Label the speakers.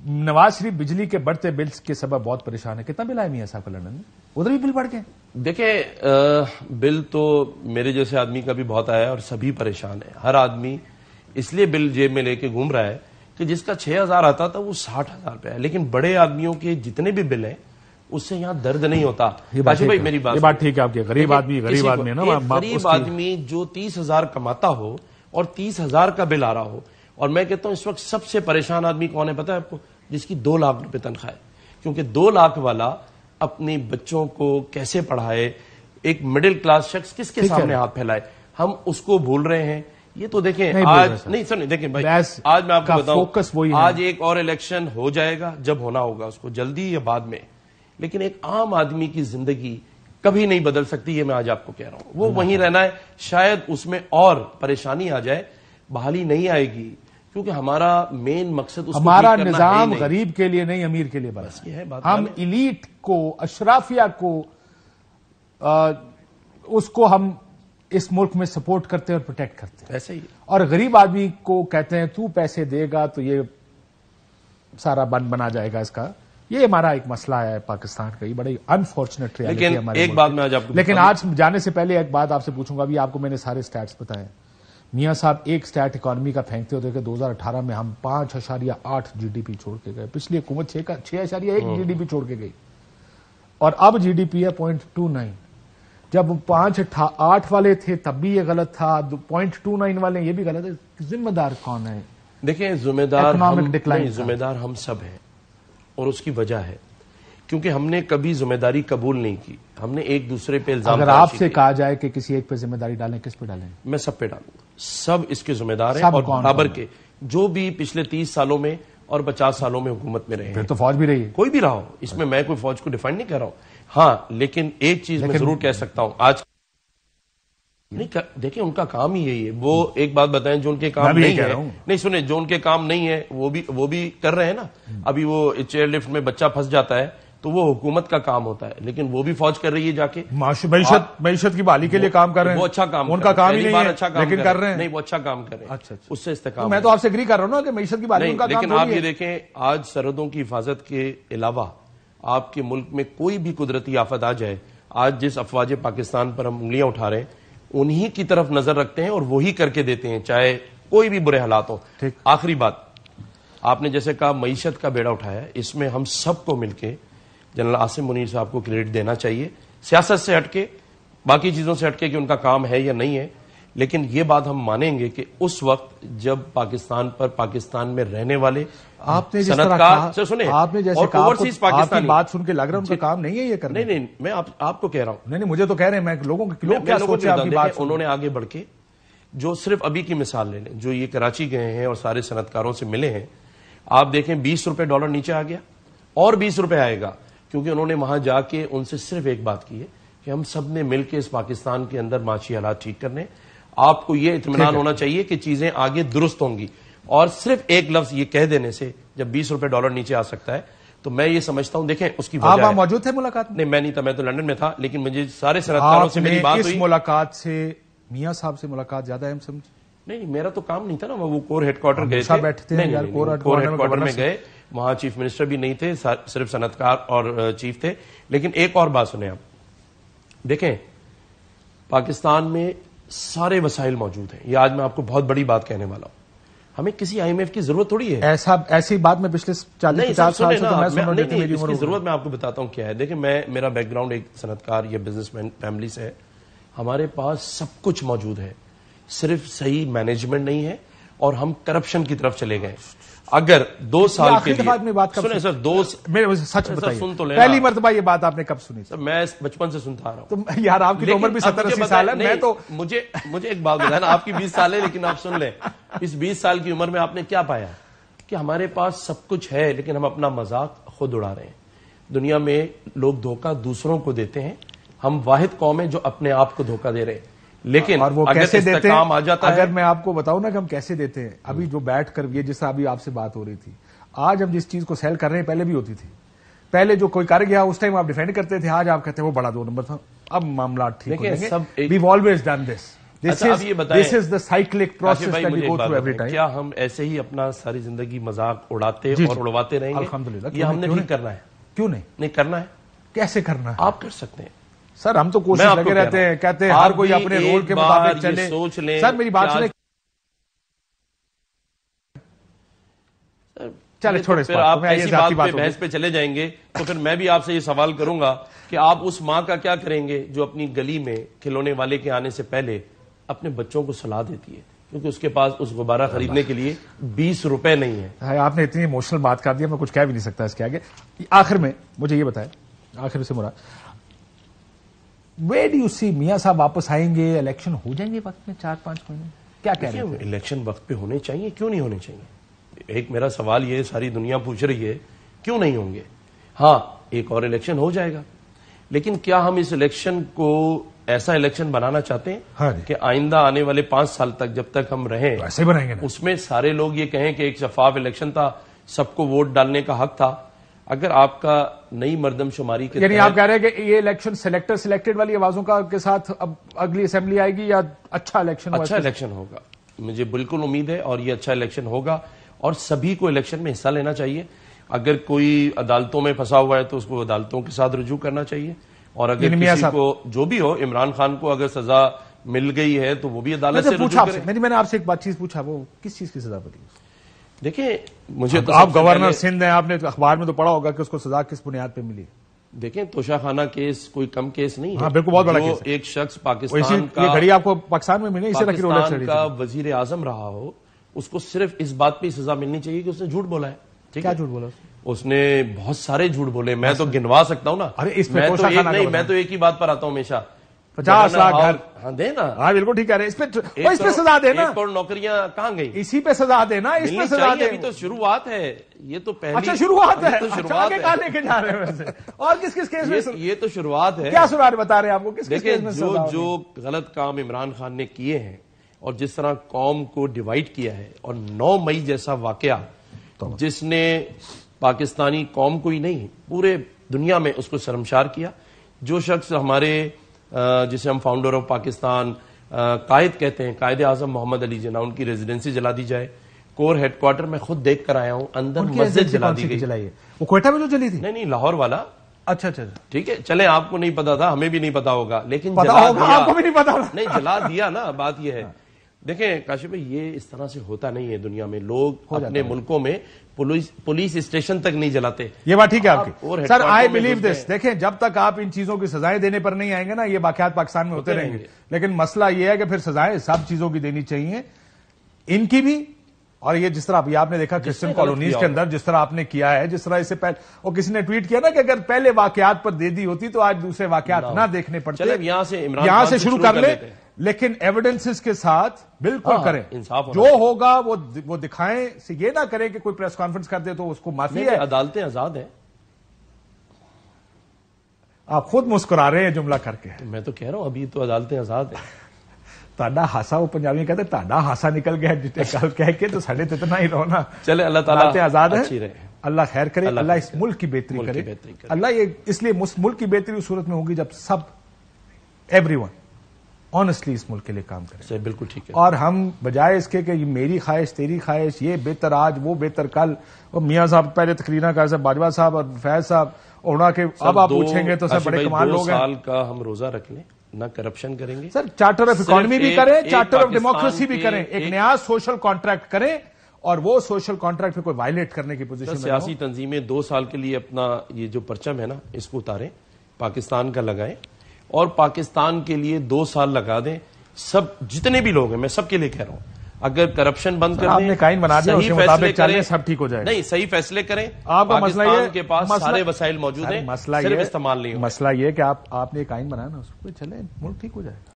Speaker 1: نواز شریف بجلی کے بڑھتے بلز کے سبب بہت پریشان ہے. کتنا بل آئے میاں صاحب کا لندن میں؟ ادھر بھی بل بڑھ گئے.
Speaker 2: دیکھیں بل تو میرے جیسے آدمی کا بھی بہت آیا اور سبھی پریشان ہیں. ہر آدمی اس لیے بل جیب میں لے کے گھوم رہا ہے کہ جس کا 6,000 آتا تھا وہ 60,000 پہ ہے. لیکن بڑے آدمیوں کے جتنے بھی بل ہیں اس سے یہاں درد نہیں ہوتا. کاشف بھائی میری
Speaker 1: بات ٹھیک ہے آپ کی. غریب آدمی ہے نا.
Speaker 2: غریب آدمی جو 30,000 کماتا ہو اور 30,000 کا بل آ رہا ہو, اور میں کہتا ہوں اس وقت سب سے پریشان آدمی کون ہے پتا ہے آپ کو؟ جس کی 2 لاکھ روپے تنخواہ ہے. کیونکہ 2 لاکھ والا اپنی بچوں کو کیسے پڑھائے, ایک مڈل کلاس شخص کس کے سامنے ہاتھ پھیلائے, ہم اس کو بھول رہے ہیں. یہ تو دیکھیں آج نہیں سر دیکھیں بھائی, آج میں آپ کو بتاؤں آج ایک اور الیکشن ہو جائے گا, جب ہونا ہوگا اس کو جلدی یا بعد میں, لیکن ایک عام آدمی کی زندگی کبھی نہیں بدل سکتی. یہ میں آج آپ کو کہہ رہا ہوں, وہ وہیں رہنا ہے. شاید اس میں اور پریشانی آ جائے, بحالی نہیں آئے گی, کیونکہ ہمارا مین مقصد
Speaker 1: ہمارا نظام غریب کے لیے نہیں امیر کے لیے بس یہ ہے بات. ہم ایلیٹ کو, اشرافیہ کو, اس کو ہم اس ملک میں سپورٹ کرتے ہیں اور پروٹیکٹ کرتے ہیں.
Speaker 2: ایسے ہی.
Speaker 1: اور غریب آدمی کو کہتے ہیں تو پیسے دے گا تو یہ سارا بنا جائے گا اس کا. یہ ہمارا ایک مسئلہ ہے پاکستان کا, یہ بڑی انفارچونیٹ ریالٹی ہے ہمارے.
Speaker 2: ایک بات میں آج آپ کو,
Speaker 1: لیکن آج جانے سے پہلے ایک بات آپ سے پوچھوں گا. ابھی آپ کو میں نے سارے سٹیٹس بتائے. میاں صاحب ایک سٹیٹ اکانومی کا پھینکتے ہوتے کہ 2018 میں ہم 5.8 جی ڈی پی چھوڑ کے گئے. پچھلی حکومت 6.1 جی ڈی پی چھوڑ کے گئی, اور اب جی ڈی پی ہے 0.29. جب 5.8 والے تھے تب بھی یہ غلط تھا, 0.29 والے یہ بھی غلط ہے. ذمہ دار کون ہے؟
Speaker 2: دیکھیں ذمہ دار ہم سب ہیں, اور اس کی وجہ ہے کیونکہ ہم نے کبھی ذمہ داری قبول نہیں کی. ہم نے ایک دوسرے پہ الزام.
Speaker 1: اگر آپ سے کہا جائے کہ کسی ایک پہ ذمہ داری ڈالیں, کس پہ ڈالیں؟
Speaker 2: میں سب پہ ڈالوں گا. سب اس کے ذمہ دار ہیں, اور برابر کے جو بھی پچھلے 30 سالوں میں اور 50 سالوں میں حکومت میں رہے ہیں.
Speaker 1: تو فوج بھی رہی ہے,
Speaker 2: کوئی بھی رہا ہو, اس میں میں کوئی فوج کو ڈیفائن نہیں کر رہا ہوں. ہاں لیکن ایک چیز میں ضرور کہہ سکتا ہوں, آج نہیں دیکھیں ان کا کام ہی یہی ہے. وہ ایک بات بتائیں, جو ان کے کام نہیں ہے, نہیں سنیں, جو ان کے کام نہیں ہے وہ بھی کر رہے ہیں نا. ابھی وہ چیئر لفٹ میں بچہ پھنس جاتا ہے تو وہ حکومت کا کام ہوتا ہے, لیکن وہ بھی فوج کر رہی ہے جا کے.
Speaker 1: معیشت کی بحالی کے لیے کام کر رہے ہیں.
Speaker 2: وہ اچھا کام,
Speaker 1: ان کا کام ہی نہیں ہے,
Speaker 2: اچھا
Speaker 1: لیکن کر رہے ہیں.
Speaker 2: نہیں وہ اچھا کام کر رہے ہیں. اچھا اس سے استحکام.
Speaker 1: میں تو آپ سے اگری کر رہا ہوں نا کہ معیشت کی بحالی ان کا کام.
Speaker 2: لیکن آپ یہ دیکھیں, آج سرحدوں کی حفاظت کے علاوہ آپ کے ملک میں کوئی بھی قدرتی آفت آ جائے, آج جس افواج پاکستان پر ہم انگلیاں اٹھا رہے ہیں انہی کی طرف نظر رکھتے ہیں اور وہی کر کے دیتے ہیں, چاہے کوئی بھی برے حالات ہوں. آخری بات, آپ نے جیسے کہا معیشت کا بیڑا اٹھایا, اس میں ہم سب کو مل کے جنرل عاصم منیر صاحب کو کریڈٹ دینا چاہیے, سیاست سے ہٹ کے, باقی چیزوں سے ہٹ کے کہ ان کا کام ہے یا نہیں ہے. لیکن یہ بات ہم مانیں گے کہ اس وقت جب پاکستان میں رہنے والے
Speaker 1: آپ نے جس طرح کہا, آپ نے جیسے کہا, آپ کی بات سن کے لگ رہا ہے ان کا کام نہیں ہے یہ کرنا.
Speaker 2: نہیں میں آپ کو کہہ رہا ہوں.
Speaker 1: نہیں مجھے تو کہہ رہے ہیں, میں لوگوں کیا سوچیں آپ کی بات.
Speaker 2: انہوں نے آگے بڑھ کے, جو صرف ابھی کی مثال لے لیں, جو یہ کراچی گئے ہیں اور سارے صنعتکاروں سے ملے ہیں, آپ دیکھیں 20 روپے ڈالر نیچے آ گیا, اور 20 روپے آئے گا, کیونکہ انہوں نے وہاں جا کے ان سے صرف ایک بات کی ہے کہ ہم سب نے مل کے اس پاکستان کے اندر معاشی حالات ٹھیک کرنے. آپ کو یہ اطمینان ہونا چاہیے کہ چیزیں آگے درست ہوں گی, اور صرف ایک لفظ یہ کہہ دینے سے جب 20 روپے ڈالر نیچے آ سکتا ہے تو میں یہ سمجھتا ہوں. دیکھیں اس کی وجہ
Speaker 1: آپ موجود تھے ملاقات میں؟
Speaker 2: نہیں میں نہیں تھا, میں تو لندن میں تھا, لیکن مجھے سارے صنعتکاروں سے میری بات ہوئی.
Speaker 1: اس ملاقات سے میاں صاحب سے ملاقات زیادہ اہم سمجھ؟
Speaker 2: نہیں میرا تو کام نہیں تھا نا, وہ کور ہیڈ کوارٹر گئے تھے. کور ہیڈ کوارٹر میں گئے, وہاں چیف منسٹر بھی نہیں تھے, صرف صنعتکار اور چیف تھے. لیکن ایک اور بات سنیں آپ, دیکھیں پاکستان میں سارے وسائل موجود ہیں. یہ آج میں آپ کو بہت بڑی بات کہنے والا ہوں, ہمیں کسی آئی ایم ایف کی ضرورت تھوڑی ہے.
Speaker 1: ایسی بات میں پچھلے 40-50 سال سے
Speaker 2: اس کی ضرورت میں آپ کو بتاتا ہوں کیا ہے. دیکھیں میرا بیک گراؤنڈ ایک صنعتکار یا بزنس مین فیملی سے ہے. ہمارے پاس سب کچھ موجود ہے, صرف صحیح مینجمنٹ نہیں ہے, اور ہم کرپشن کی طرف چلے گئے. اگر 2 سال کے لیے سنیں سر,
Speaker 1: سچ بتائیے, پہلی مرتبہ یہ بات آپ نے کب سنی؟
Speaker 2: سر میں بچپن سے سنتا آ رہا ہوں.
Speaker 1: یار آپ کی عمر بھی 70-80 سال ہے. میں تو
Speaker 2: مجھے ایک بات بتائیں نا, آپ کی 20 سال ہے, لیکن آپ سن لیں, اس 20 سال کی عمر میں آپ نے کیا پایا کہ ہمارے پاس سب کچھ ہے, لیکن ہم اپنا مذاق خود اڑا رہے ہیں. دنیا میں لوگ دھوکہ دوسروں کو دیتے ہیں, ہم واحد قوم ہیں جو اپنے آپ کو دھوکہ دے رہے ہیں. لیکن
Speaker 1: اور وہ کیسے دیتے ہیں,
Speaker 2: آ جاتا ہے.
Speaker 1: اگر میں آپ کو بتاؤں نا کہ ہم کیسے دیتے ہیں, ابھی جو بیٹھ کر یہ جس طرح ابھی آپ سے بات ہو رہی تھی, آج ہم جس چیز کو سیل کر رہے ہیں پہلے بھی ہوتی تھی. پہلے جو کوئی کر گیا اس ٹائم آپ ڈیفینڈ کرتے تھے, آج آپ کہتے ہیں وہ بڑا 2 نمبر تھا. اب معاملات ٹھیک ہو جائیں گے. We've always done this.
Speaker 2: اچھا اب یہ بتائیں
Speaker 1: This is the cyclic process that we go through every time.
Speaker 2: کیا ہم ایسے ہی اپنا ساری زندگی مذاق اڑاتے اور اڑواتے رہیں گے؟
Speaker 1: الحمدللہ.
Speaker 2: یہ ہم نے ٹھیک کرنا ہے.
Speaker 1: کیوں نہیں؟
Speaker 2: نہیں کرنا ہے.
Speaker 1: کیسے کرنا ہے؟
Speaker 2: آپ کر سکتے ہیں
Speaker 1: سر. ہم تو کوشش لگے رہتے ہیں, کہتے ہیں ہر کوئی اپنے رول کے مطابق چلے.
Speaker 2: سوچ لیں.
Speaker 1: سر میری بات سنیں. چلے چھوڑے اس
Speaker 2: آپ ایسی بات پہ بحث پہ چلے جائیں گے تو پھر میں بھی آپ سے یہ سوال کروں گا کہ آپ اس ماں کا کیا کریں گے جو اپنی گلی میں کھلونے والے کے آنے سے پہلے اپنے بچوں کو صلاح دیتی ہے کیونکہ اس کے پاس اس غبارہ خریدنے کے لیے 20 روپے نہیں ہے.
Speaker 1: آپ نے اتنی ایموشنل بات کر دی, میں کچھ کہہ بھی نہیں سکتا اس کے آگے. آخر میں مجھے یہ بتائیں, آخر سے مراد ویئر ڈو یو سی میاں صاحب واپس آئیں گے, الیکشن ہو جائیں گے وقت میں 4-5 مہینے؟ کیا کہہ رہے ہیں؟
Speaker 2: الیکشن وقت پہ ہونے چاہیے, کیوں نہیں ہونے چاہیے؟ ایک میرا سوال یہ ساری دنیا پوچھ رہی ہے کیوں نہیں ہوں گے. ہاں ایک اور الیکشن ہو جائے گا, لیکن کیا ہم اس الیکشن کو ایسا الیکشن بنانا چاہتے ہیں کہ آئندہ آنے والے 5 سال تک جب تک ہم رہیں
Speaker 1: ایسے بنائیں گے
Speaker 2: اس میں سارے لوگ یہ کہیں کہ ایک شفاف الیکشن تھا, سب کو ووٹ ڈالنے کا حق تھا. اگر آپ کا نئی مردم شماری کے
Speaker 1: یعنی آپ کہہ رہے ہیں کہ یہ الیکشن سلیکٹڈ والی آوازوں کا کے ساتھ اب اگلی اسمبلی آئے گی یا اچھا الیکشن
Speaker 2: ہوگا؟ مجھے بالکل امید ہے اور یہ اچھا الیکشن ہوگا اور سبھی کو الیکشن میں حصہ لینا چاہیے. اگر کوئی عدالتوں میں پھنسا ہوا ہے تو اس کو عدالتوں کے ساتھ رجوع کرنا چاہیے, اور اگر کسی کو جو بھی ہو, عمران خان کو اگر سزا مل گئی ہے تو وہ بھی عدالت سے رجوع کرے.
Speaker 1: میں نے آپ سے ایک چیز پوچھا, وہ کس چیز کی سزا ملی؟
Speaker 2: دیکھیں مجھے تو
Speaker 1: آپ گورنر سندھ ہیں, آپ نے اخبار میں تو پڑھا ہوگا کہ اس کو سزا کس بنیاد پہ ملی.
Speaker 2: دیکھیں توشہ خانہ کیس کوئی کم کیس نہیں ہے.
Speaker 1: ہاں بالکل بہت بڑا کیس ہے.
Speaker 2: ایک شخص پاکستان کا,
Speaker 1: یہ گھڑی آپ کو پاکستان میں ملی, اسی طرح کی
Speaker 2: پاکستان کا وزیر اعظم رہا ہو, اس کو صرف اس بات پہ سزا ملنی چاہیے کہ اس نے جھوٹ بولا ہے.
Speaker 1: کیا جھوٹ بولا
Speaker 2: اس نے؟ بہت سارے جھوٹ بولے, میں تو گنوا سکتا ہوں نا. میں تو ایک ہی بات پر آتا ہوں ہمیشہ,
Speaker 1: 50 لاکھ گھر.
Speaker 2: ہاں دے نا.
Speaker 1: ہاں بالکل ٹھیک ہے, اس پہ سزا دینا.
Speaker 2: 1 کروڑ نوکریاں کہاں گئی؟
Speaker 1: اسی پہ سزا دینا, اس پہ سزا دے.
Speaker 2: ابھی تو شروعات ہے, یہ تو پہلی.
Speaker 1: اچھا شروعات ہے, آگے کہاں لے کے جا رہے ہیں ویسے؟ اور کس کیس میں؟
Speaker 2: یہ تو شروعات ہے.
Speaker 1: کیا سزا بتا رہے ہیں آپ کو؟ کس کیس میں
Speaker 2: سزا؟ جو غلط کام عمران خان نے کیے ہیں اور جس طرح قوم کو ڈیوائیڈ کیا ہے, اور 9 مئی جیسا واقعہ جس نے پاکستانی قوم کو ہی نہیں پورے دنیا میں اس کو شرمسار کیا. جو شخص ہمارے جسے ہم فاؤنڈر آف پاکستان قائد کہتے ہیں, قائد اعظم محمد علی جناح, ان کی ریزیڈنسی جلا دی جائے. کور ہیڈ کوارٹر میں خود دیکھ کر آیا ہوں, اندر مسجد جلا دی گئی.
Speaker 1: وہ کوئٹہ میں جو جلی تھی؟
Speaker 2: نہیں لاہور والا.
Speaker 1: اچھا
Speaker 2: ٹھیک ہے, چلے آپ کو نہیں پتا تھا, ہمیں بھی نہیں پتا ہوگا, لیکن
Speaker 1: آپ کو بھی نہیں پتا.
Speaker 2: نہیں جلا دیا نا. بات یہ ہے, دیکھیں کاشف بھائی, یہ اس طرح سے ہوتا نہیں ہے دنیا میں. لوگ اپنے ملکوں میں پولیس اسٹیشن تک نہیں جلاتے.
Speaker 1: یہ بات ٹھیک ہے آپ کی سر, آئی بلیو دس. دیکھیں جب تک آپ ان چیزوں کی سزائیں دینے پر نہیں آئیں گے نا, یہ واقعات پاکستان میں ہوتے رہیں گے. لیکن مسئلہ یہ ہے کہ پھر سزائیں سب چیزوں کی دینی چاہیے, ان کی بھی. اور یہ جس طرح ابھی آپ نے دیکھا کرسچن کالونیز کے اندر جس طرح آپ نے کیا ہے, جس طرح اس سے پہلے, اور کسی نے ٹویٹ کیا نا کہ اگر پہلے واقعات پر دے دی ہوتی تو آج دوسرے واقعات نہ دیکھنے پڑتے. یہاں سے شروع کر لیں, لیکن ایویڈنسز کے ساتھ بالکل کریں. جو ہوگا وہ دکھائیں. یہ نہ کریں کہ کوئی پریس کانفرنس کر دے تو اس کو معافی ہے.
Speaker 2: عدالتیں آزاد ہیں.
Speaker 1: آپ خود مسکرا رہے ہیں جملہ کر کے.
Speaker 2: میں تو کہہ رہا ہوں ابھی تو عدالتیں آزاد ہیں.
Speaker 1: تاڈا ہاسا, وہ پنجابی میں کہتے ہیں تاڈا ہاسا نکل گیا کل کہہ کے, تو ساڑھے تو اتنا ہی رونا.
Speaker 2: چلے اللہ تعالیٰ
Speaker 1: آزاد ہے. اللہ خیر کرے, اللہ اس ملک کی بہتری کرے. اللہ یہ اس لیے ملک کی بہتری اس صورت میں ہوگی جب سب ایوری ون آنےسٹلی اس ملک کے لیے کام کرے.
Speaker 2: بالکل ٹھیک ہے.
Speaker 1: اور ہم بجائے اس کے کہ یہ میری خواہش تیری خواہش, یہ بہتر آج وہ بہتر کل, اور میاں صاحب پہلے تقریرا کا صاحب باجوہ صاحب اور فیض صاحب اونا کے, اب آپ پوچھیں گے تو سب بڑے کمال لوگ ہیں.
Speaker 2: 2 سال کا ہم روزہ رکھ لیں, نہ کرپشن کریں گے
Speaker 1: سر, چارٹر آف اکانومی بھی کریں, چارٹر آف ڈیموکریسی بھی کریں, ایک نیا سوشل کانٹریکٹ کریں, اور وہ سوشل کانٹریکٹ پہ کوئی وائلیٹ کرنے کی پوزیشن میں.
Speaker 2: سیاسی تنظیمیں 2 سال کے لیے اپنا یہ جو پرچم ہے نا اس کو اتاریں, پاکستان کا لگائیں, اور پاکستان کے لیے 2 سال لگا دیں. سب جتنے بھی لوگ ہیں, میں سب کے لیے کہہ رہا ہوں, اگر کرپشن بند کر دیں,
Speaker 1: قائم بنا دیں, اس کے مطابق چلیں, سب ٹھیک ہو جائے گا.
Speaker 2: نہیں, صحیح فیصلے کریں.
Speaker 1: آپ کا مسئلہ یہ
Speaker 2: کے پاس سارے وسائل موجود ہیں, صرف استعمال نہیں.
Speaker 1: مسئلہ یہ کہ آپ نے قائم بنایا نا, اس پہ چلیں, ملک ٹھیک ہو جائے گا.